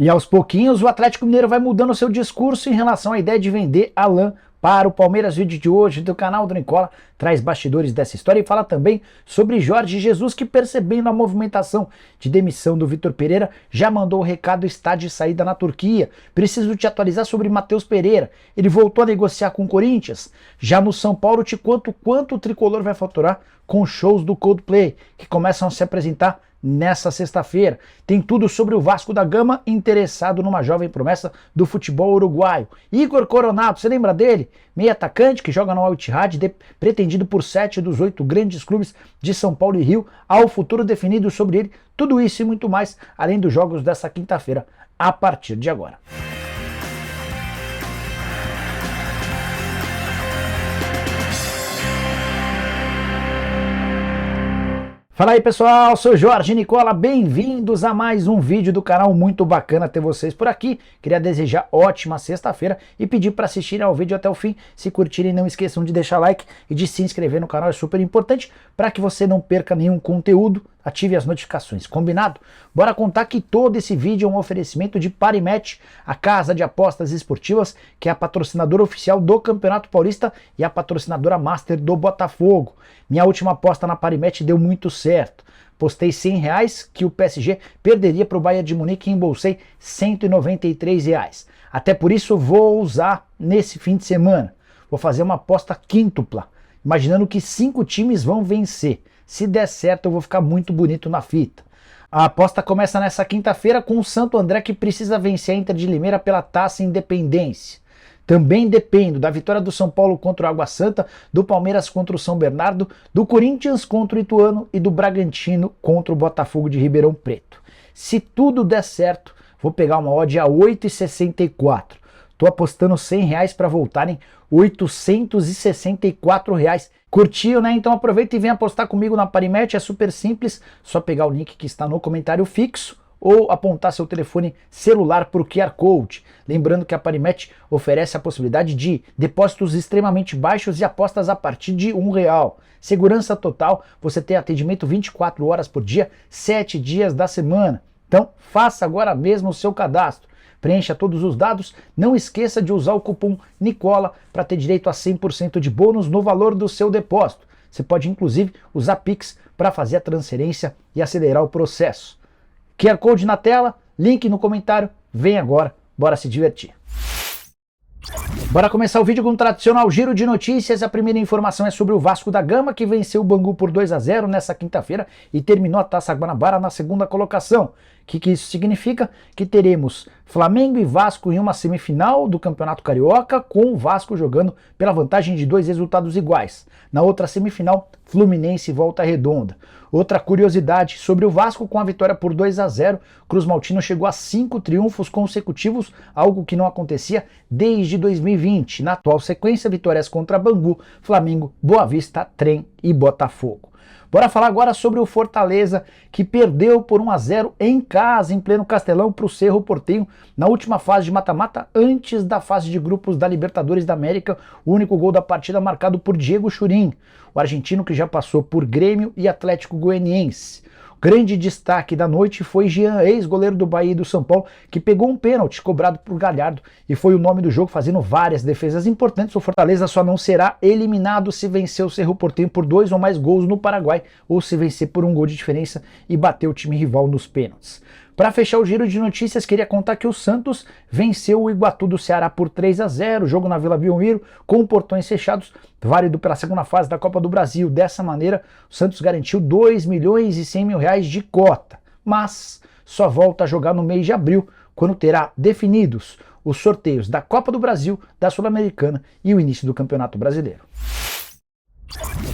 E aos pouquinhos o Atlético Mineiro vai mudando o seu discurso em relação à ideia de vender Alan para o Palmeiras. O vídeo de hoje do canal do Nicola traz bastidores dessa história e fala também sobre Jorge Jesus, que, percebendo a movimentação de demissão do Vitor Pereira, já mandou o recado: está de saída na Turquia. Preciso te atualizar sobre Matheus Pereira, ele voltou a negociar com o Corinthians. Já no São Paulo te conto quanto o tricolor vai faturar com shows do Coldplay, que começam a se apresentar nessa sexta-feira. Tem tudo sobre o Vasco da Gama, interessado numa jovem promessa do futebol uruguaio. Igor Coronado, você lembra dele? Meio atacante que joga no Al Ittihad, pretendido por 7 dos 8 grandes clubes de São Paulo e Rio. Há o futuro definido sobre ele. Tudo isso e muito mais, além dos jogos dessa quinta-feira, a partir de agora. Fala aí pessoal, sou Jorge Nicola, bem-vindos a mais um vídeo do canal, muito bacana ter vocês por aqui. Queria desejar ótima sexta-feira e pedir para assistirem ao vídeo até o fim. Se curtirem, não esqueçam de deixar like e de se inscrever no canal, é super importante para que você não perca nenhum conteúdo. Ative as notificações, combinado? Bora contar que todo esse vídeo é um oferecimento de Parimatch, a casa de apostas esportivas, que é a patrocinadora oficial do Campeonato Paulista e a patrocinadora master do Botafogo. Minha última aposta na Parimatch deu muito certo. Postei R$100 que o PSG perderia para o Bayern de Munique e embolsei R$193. Até por isso vou usar nesse fim de semana. Vou fazer uma aposta quíntupla, imaginando que 5 times vão vencer. Se der certo, eu vou ficar muito bonito na fita. A aposta começa nessa quinta-feira com o Santo André, que precisa vencer a Inter de Limeira pela Taça Independência. Também dependo da vitória do São Paulo contra o Água Santa, do Palmeiras contra o São Bernardo, do Corinthians contra o Ituano e do Bragantino contra o Botafogo de Ribeirão Preto. Se tudo der certo, vou pegar uma odd a 8,64. Estou apostando R$100 para voltarem R$864. Curtiu, né? Então aproveita e vem apostar comigo na Parimatch, é super simples, só pegar o link que está no comentário fixo ou apontar seu telefone celular para o QR Code. Lembrando que a Parimatch oferece a possibilidade de depósitos extremamente baixos e apostas a partir de R$1. Segurança total, você tem atendimento 24 horas por dia, 7 dias da semana. Então faça agora mesmo o seu cadastro. Preencha todos os dados, não esqueça de usar o cupom Nicola para ter direito a 100% de bônus no valor do seu depósito. Você pode inclusive usar Pix para fazer a transferência e acelerar o processo. QR Code na tela, link no comentário, vem agora, bora se divertir. Bora começar o vídeo com o tradicional giro de notícias. A primeira informação é sobre o Vasco da Gama, que venceu o Bangu por 2-0 nessa quinta-feira e terminou a Taça Guanabara na segunda colocação. O que isso significa? Que teremos Flamengo e Vasco em uma semifinal do Campeonato Carioca, com o Vasco jogando pela vantagem de 2 resultados iguais. Na outra semifinal, Fluminense e Volta Redonda. Outra curiosidade sobre o Vasco: com a vitória por 2-0, Cruz Maltino chegou a 5 triunfos consecutivos, algo que não acontecia desde 2020. Na atual sequência, vitórias contra Bangu, Flamengo, Boa Vista, Trem e Botafogo. Bora falar agora sobre o Fortaleza, que perdeu por 1-0 em casa, em pleno Castelão, para o Cerro Porteño, na última fase de mata-mata, antes da fase de grupos da Libertadores da América. O único gol da partida marcado por Diego Churin, o argentino que já passou por Grêmio e Atlético Goianiense. Grande destaque da noite foi Jean, ex-goleiro do Bahia e do São Paulo, que pegou um pênalti cobrado por Galhardo e foi o nome do jogo, fazendo várias defesas importantes. O Fortaleza só não será eliminado se vencer o Cerro Porteño por 2 ou mais gols no Paraguai, ou se vencer por 1 gol de diferença e bater o time rival nos pênaltis. Para fechar o giro de notícias, queria contar que o Santos venceu o Iguatu do Ceará por 3-0, jogo na Vila Belmiro, com portões fechados, válido pela segunda fase da Copa do Brasil. Dessa maneira, o Santos garantiu R$2.100.000 de cota, mas só volta a jogar no mês de abril, quando terá definidos os sorteios da Copa do Brasil, da Sul-Americana e o início do Campeonato Brasileiro.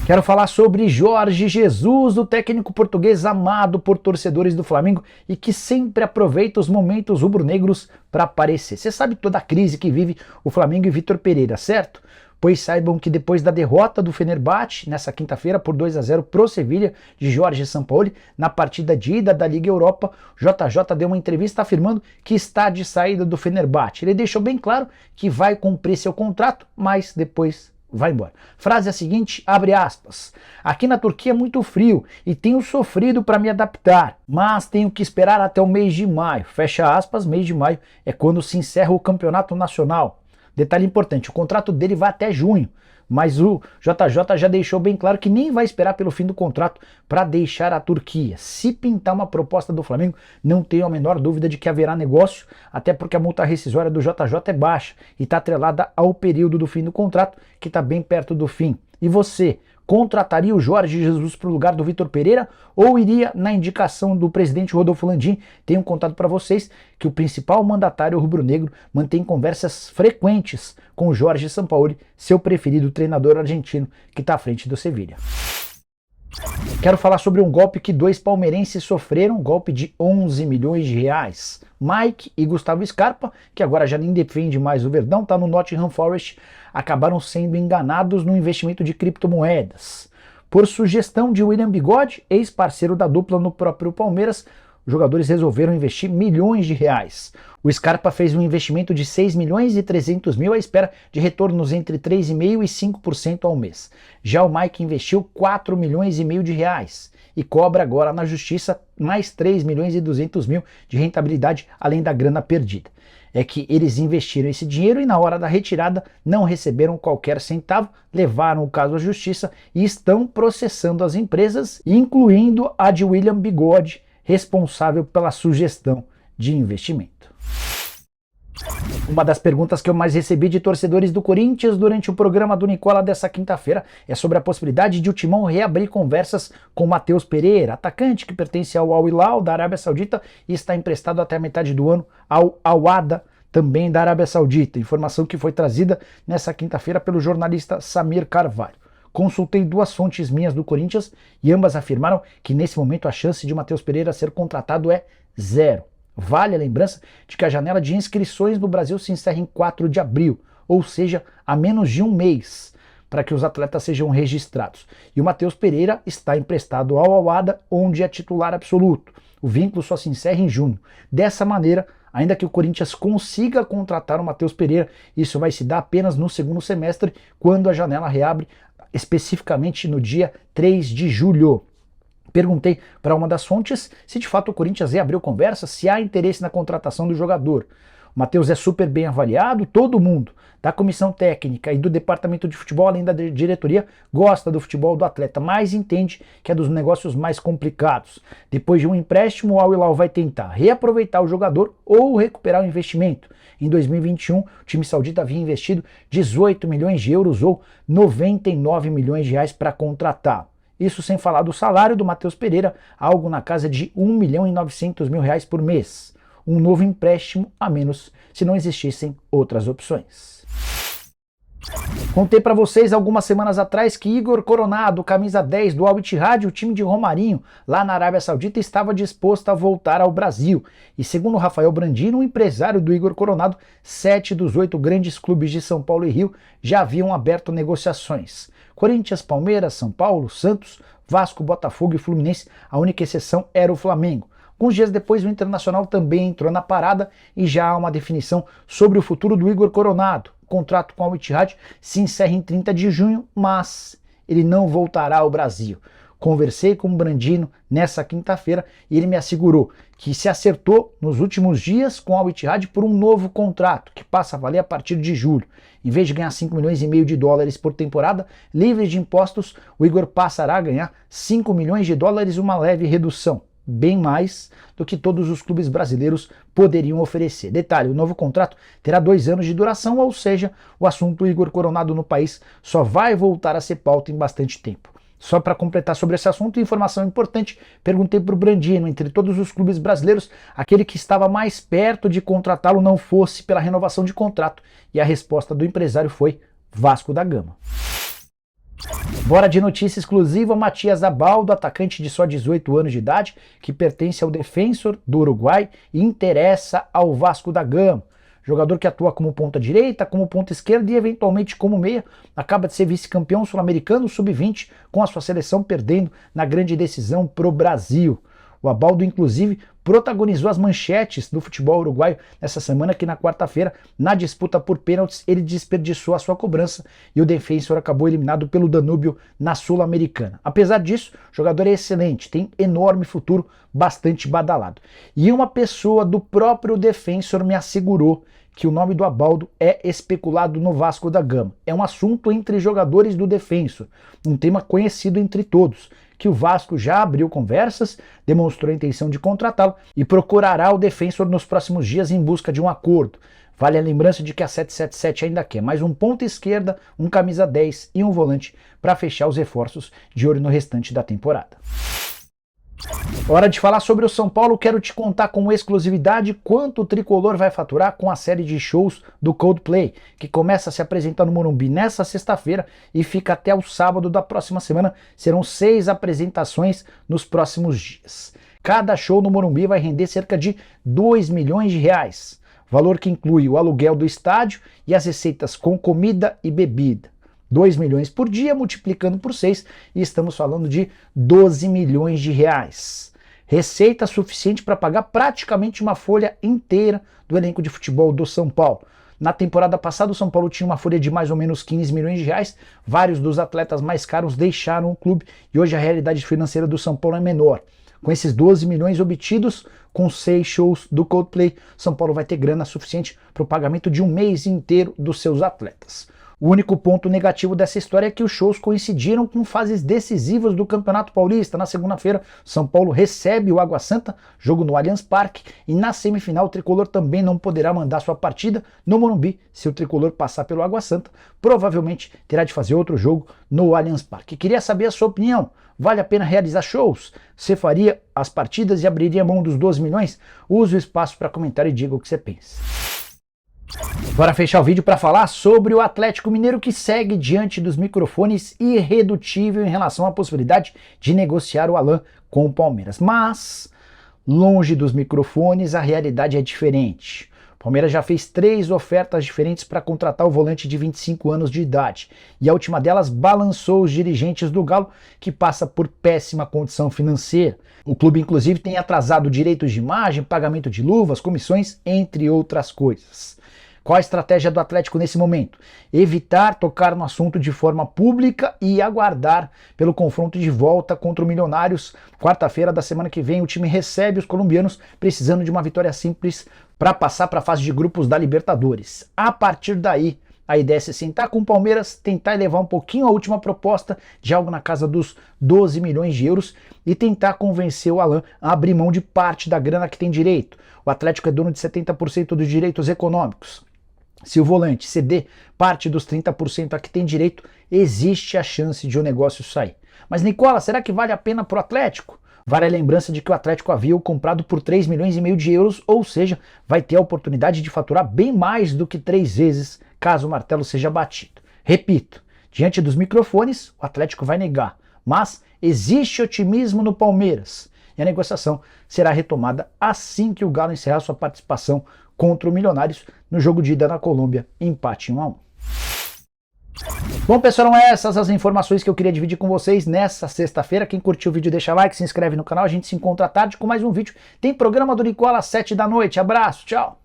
Quero falar sobre Jorge Jesus, o técnico português amado por torcedores do Flamengo e que sempre aproveita os momentos rubro-negros para aparecer. Você sabe toda a crise que vive o Flamengo e Vitor Pereira, certo? Pois saibam que depois da derrota do Fenerbahçe, nessa quinta-feira, por 2-0 pro Sevilha, de Jorge Sampaoli, na partida de ida da Liga Europa, JJ deu uma entrevista afirmando que está de saída do Fenerbahçe. Ele deixou bem claro que vai cumprir seu contrato, mas depois vai embora. Frase a seguinte, abre aspas. Aqui na Turquia é muito frio e tenho sofrido para me adaptar, mas tenho que esperar até o mês de maio. Fecha aspas, mês de maio é quando se encerra o campeonato nacional. Detalhe importante, o contrato dele vai até junho, mas o JJ já deixou bem claro que nem vai esperar pelo fim do contrato para deixar a Turquia. Se pintar uma proposta do Flamengo, não tenho a menor dúvida de que haverá negócio, até porque a multa rescisória do JJ é baixa e está atrelada ao período do fim do contrato, que está bem perto do fim. E você, contrataria o Jorge Jesus para o lugar do Vitor Pereira ou iria na indicação do presidente Rodolfo Landim? Tenho contado para vocês que o principal mandatário rubro-negro mantém conversas frequentes com o Jorge Sampaoli, seu preferido treinador argentino que está à frente do Sevilha. Quero falar sobre um golpe que dois palmeirenses sofreram, um golpe de 11 milhões de reais. Mike e Gustavo Scarpa, que agora já nem defende mais o Verdão, está no Nottingham Forest, acabaram sendo enganados no investimento de criptomoedas. Por sugestão de William Bigode, ex-parceiro da dupla no próprio Palmeiras, os jogadores resolveram investir milhões de reais. O Scarpa fez um investimento de 6 milhões e 300 mil à espera de retornos entre 3,5% e 5% ao mês. Já o Mike investiu 4 milhões e meio de reais e cobra agora na justiça mais 3 milhões e 200 mil de rentabilidade, além da grana perdida. É que eles investiram esse dinheiro e na hora da retirada não receberam qualquer centavo, levaram o caso à justiça e estão processando as empresas, incluindo a de William Bigode, responsável pela sugestão de investimento. Uma das perguntas que eu mais recebi de torcedores do Corinthians durante o programa do Nicola dessa quinta-feira é sobre a possibilidade de o Timão reabrir conversas com Matheus Pereira, atacante que pertence ao Al Hilal da Arábia Saudita e está emprestado até a metade do ano ao Al-Wahda, também da Arábia Saudita. Informação que foi trazida nessa quinta-feira pelo jornalista Samir Carvalho. Consultei duas fontes minhas do Corinthians e ambas afirmaram que nesse momento a chance de Matheus Pereira ser contratado é zero. Vale a lembrança de que a janela de inscrições no Brasil se encerra em 4 de abril, ou seja, há menos de um mês para que os atletas sejam registrados. E o Matheus Pereira está emprestado ao Al-Wahda, onde é titular absoluto. O vínculo só se encerra em junho. Dessa maneira, ainda que o Corinthians consiga contratar o Matheus Pereira, isso vai se dar apenas no segundo semestre, quando a janela reabre, especificamente no dia 3 de julho. Perguntei para uma das fontes se de fato o Corinthians reabriu conversa, se há interesse na contratação do jogador. O Matheus é super bem avaliado, todo mundo da comissão técnica e do departamento de futebol, além da diretoria, gosta do futebol do atleta, mas entende que é dos negócios mais complicados. Depois de um empréstimo, o Al Hilal vai tentar reaproveitar o jogador ou recuperar o investimento. Em 2021, o time saudita havia investido 18 milhões de euros ou 99 milhões de reais para contratar. Isso sem falar do salário do Matheus Pereira, algo na casa de 1 milhão e 900 mil reais por mês. Um novo empréstimo a menos se não existissem outras opções. Contei para vocês algumas semanas atrás que Igor Coronado, camisa 10 do Al Ittihad, o time de Romarinho, lá na Arábia Saudita, estava disposto a voltar ao Brasil. E segundo Rafael Brandino, o empresário do Igor Coronado, 7 dos 8 grandes clubes de São Paulo e Rio já haviam aberto negociações. Corinthians, Palmeiras, São Paulo, Santos, Vasco, Botafogo e Fluminense, a única exceção era o Flamengo. Alguns dias depois, o Internacional também entrou na parada e já há uma definição sobre o futuro do Igor Coronado. O contrato com o Al Ittihad se encerra em 30 de junho, mas ele não voltará ao Brasil. Conversei com o Brandino nessa quinta-feira e ele me assegurou que se acertou nos últimos dias com o Al Ittihad por um novo contrato, que passa a valer a partir de julho. Em vez de ganhar 5 milhões e meio de dólares por temporada, livre de impostos, o Igor passará a ganhar 5 milhões de dólares, uma leve redução. Bem mais do que todos os clubes brasileiros poderiam oferecer. Detalhe, o novo contrato terá 2 anos de duração, ou seja, o assunto Igor Coronado no país só vai voltar a ser pauta em bastante tempo. Só para completar sobre esse assunto, informação importante, perguntei para o Brandino, entre todos os clubes brasileiros, aquele que estava mais perto de contratá-lo não fosse pela renovação de contrato, e a resposta do empresário foi Vasco da Gama. Bora de notícia exclusiva, Matias Abaldo, atacante de só 18 anos de idade, que pertence ao Defensor do Uruguai e interessa ao Vasco da Gama. Jogador que atua como ponta direita, como ponta esquerda e eventualmente como meia, acaba de ser vice-campeão sul-americano sub-20 com a sua seleção perdendo na grande decisão pro Brasil. O Abaldo, inclusive, protagonizou as manchetes do futebol uruguaio nessa semana, que na quarta-feira, na disputa por pênaltis, ele desperdiçou a sua cobrança e o Defensor acabou eliminado pelo Danúbio na Sul-Americana. Apesar disso, o jogador é excelente, tem enorme futuro, bastante badalado. E uma pessoa do próprio Defensor me assegurou que o nome do Abaldo é especulado no Vasco da Gama. É um assunto entre jogadores do Defensor, um tema conhecido entre todos, que o Vasco já abriu conversas, demonstrou a intenção de contratá-lo e procurará o Defensor nos próximos dias em busca de um acordo. Vale a lembrança de que a 777 ainda quer mais um ponta esquerda, um camisa 10 e um volante para fechar os reforços de olho no restante da temporada. Hora de falar sobre o São Paulo. Quero te contar com exclusividade quanto o tricolor vai faturar com a série de shows do Coldplay, que começa a se apresentar no Morumbi nesta sexta-feira e fica até o sábado da próxima semana. Serão 6 apresentações nos próximos dias. Cada show no Morumbi vai render cerca de 2 milhões de reais, valor que inclui o aluguel do estádio e as receitas com comida e bebida. 2 milhões por dia, multiplicando por 6, e estamos falando de 12 milhões de reais. Receita suficiente para pagar praticamente uma folha inteira do elenco de futebol do São Paulo. Na temporada passada, o São Paulo tinha uma folha de mais ou menos 15 milhões de reais. Vários dos atletas mais caros deixaram o clube e hoje a realidade financeira do São Paulo é menor. Com esses 12 milhões obtidos, com 6 shows do Coldplay, São Paulo vai ter grana suficiente para o pagamento de um mês inteiro dos seus atletas. O único ponto negativo dessa história é que os shows coincidiram com fases decisivas do Campeonato Paulista. Na segunda-feira, São Paulo recebe o Água Santa, jogo no Allianz Parque, e na semifinal o tricolor também não poderá mandar sua partida no Morumbi. Se o tricolor passar pelo Água Santa, provavelmente terá de fazer outro jogo no Allianz Parque. Queria saber a sua opinião. Vale a pena realizar shows? Você faria as partidas e abriria mão dos 12 milhões? Use o espaço para comentar e diga o que você pensa. Bora fechar o vídeo para falar sobre o Atlético Mineiro, que segue diante dos microfones irredutível em relação à possibilidade de negociar o Alan com o Palmeiras. Mas, longe dos microfones, a realidade é diferente. O Palmeiras já fez 3 ofertas diferentes para contratar o volante de 25 anos de idade, e a última delas balançou os dirigentes do Galo, que passa por péssima condição financeira. O clube, inclusive, tem atrasado direitos de imagem, pagamento de luvas, comissões, entre outras coisas. Qual a estratégia do Atlético nesse momento? Evitar tocar no assunto de forma pública e aguardar pelo confronto de volta contra o Milionários. Quarta-feira da semana que vem, o time recebe os colombianos, precisando de uma vitória simples para passar para a fase de grupos da Libertadores. A partir daí, a ideia é se sentar com o Palmeiras, tentar elevar um pouquinho a última proposta de algo na casa dos 12 milhões de euros e tentar convencer o Alan a abrir mão de parte da grana que tem direito. O Atlético é dono de 70% dos direitos econômicos. Se o volante ceder parte dos 30% a que tem direito, existe a chance de o negócio sair. Mas Nicola, será que vale a pena para o Atlético? Vale a lembrança de que o Atlético havia o comprado por 3 milhões e meio de euros, ou seja, vai ter a oportunidade de faturar bem mais do que 3 vezes, caso o martelo seja batido. Repito, diante dos microfones, o Atlético vai negar, mas existe otimismo no Palmeiras. E a negociação será retomada assim que o Galo encerrar sua participação contra o Milionários no jogo de ida na Colômbia, empate 1-1. Bom, pessoal, eram essas as informações que eu queria dividir com vocês nessa sexta-feira. Quem curtiu o vídeo deixa like, se inscreve no canal, a gente se encontra à tarde com mais um vídeo. Tem programa do Nicola às 7 da noite. Abraço, tchau!